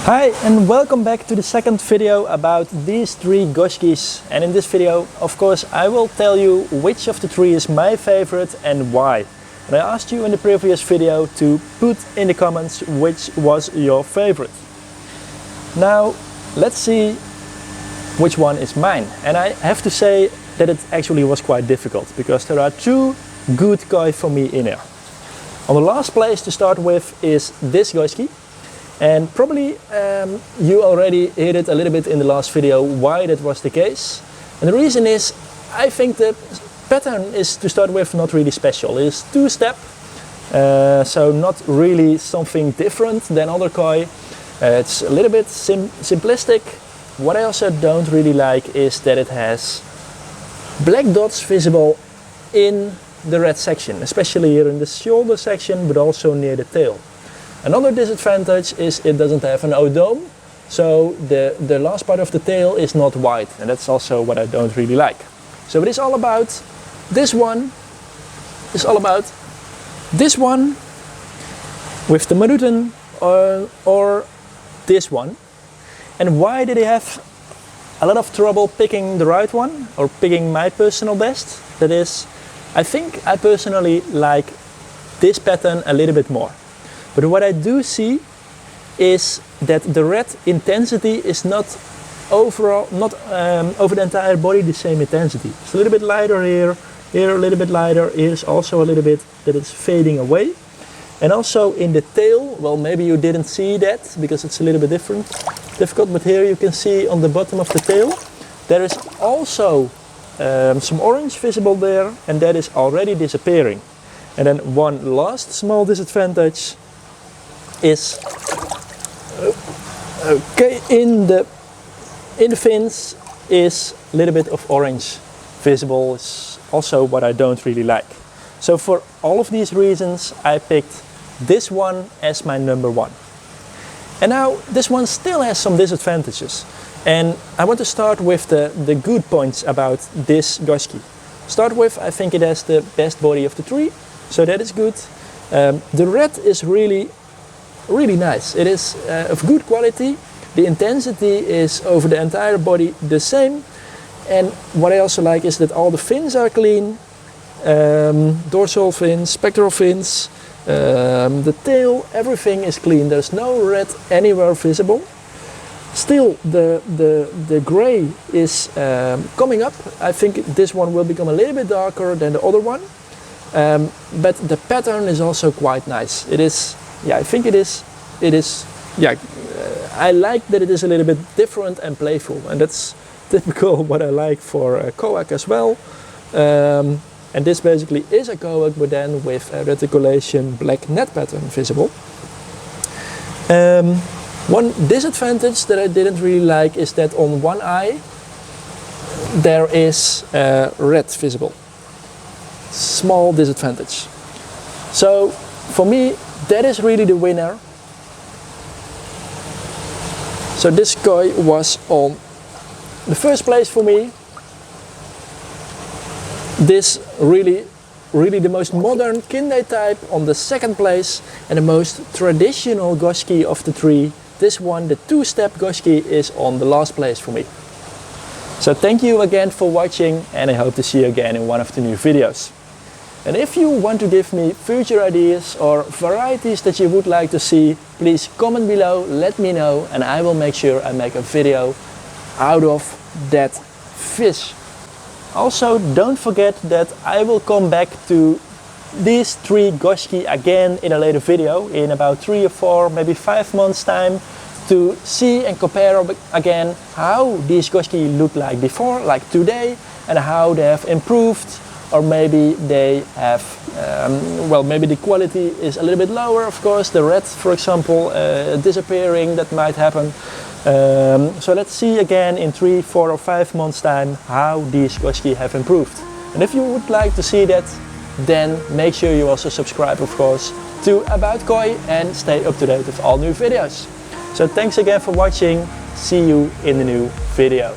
Hi and welcome back to the second video about these three Goshikis. And in this video, of course, I will tell you which of the three is my favorite and why. And I asked you in the previous video to put in the comments which was your favorite. Now, let's see which one is mine. And I have to say that it actually was quite difficult because there are two good koi for me in there. On the last place to start with is this Goshiki. And probably you already heard it a little bit in the last video why that was the case. And the reason is, I think the pattern is, to start with, not really special. It is two-step, so not really something different than other koi. It's a little bit simplistic. What I also don't really like is that it has black dots visible in the red section, especially here in the shoulder section, but also near the tail. Another disadvantage is it doesn't have an O-dome, so the last part of the tail is not white, and that's also what I don't really like. So it is all about this one, with the Maruten or this one. And why did he have a lot of trouble picking the right one, or picking my personal best? That is, I think I personally like this pattern a little bit more. But what I do see is that the red intensity is not overall, over the entire body the same intensity. It's a little bit lighter here, here a little bit lighter, here is also a little bit that it's fading away. And also in the tail, well, maybe you didn't see that because it's a little bit difficult, but here you can see on the bottom of the tail, there is also some orange visible there, and that is already disappearing. And then one last small disadvantage is in the fins is a little bit of orange visible. Is also what I don't really like. So for all of these reasons, I picked this one as my number one. And now this one still has some disadvantages, and I want to start with the good points about this Goshiki. Start with, I think it has the best body of the three, so that is good. The red is really nice. It is of good quality. The intensity is over the entire body the same. And what I also like is that all the fins are clean. Dorsal fins, pectoral fins, the tail, everything is clean. There's no red anywhere visible. Still, the gray is coming up. I think this one will become a little bit darker than the other one. But the pattern is also quite nice. It is, yeah, I think it is, yeah, I like that it is a little bit different and playful, and that's typical what I like for coac as well. And this basically is a coac, but then with a reticulation black net pattern visible. One disadvantage that I didn't really like is that on one eye there is red visible. Small disadvantage. So for me, that is really the winner. So this koi was on the first place for me. This really the most modern Kinde type on the second place, and the most traditional Goshiki of the three. This one, the two-step Goshiki, is on the last place for me. So thank you again for watching, and I hope to see you again in one of the new videos. And if you want to give me future ideas or varieties that you would like to see, please comment below, let me know, and I will make sure I make a video out of that fish. Also, don't forget that I will come back to these three Goshiki again in a later video, in about 3 or 4, maybe 5 months time, to see and compare again how these Goshiki looked like before, like today, and how they have improved. Or maybe they have, well, maybe the quality is a little bit lower, of course. The red, for example, disappearing, that might happen. So let's see again in 3, 4 or 5 months time how these Goshiki have improved. And if you would like to see that, then make sure you also subscribe, of course, to AboutKoi and stay up to date with all new videos. So thanks again for watching. See you in the new video.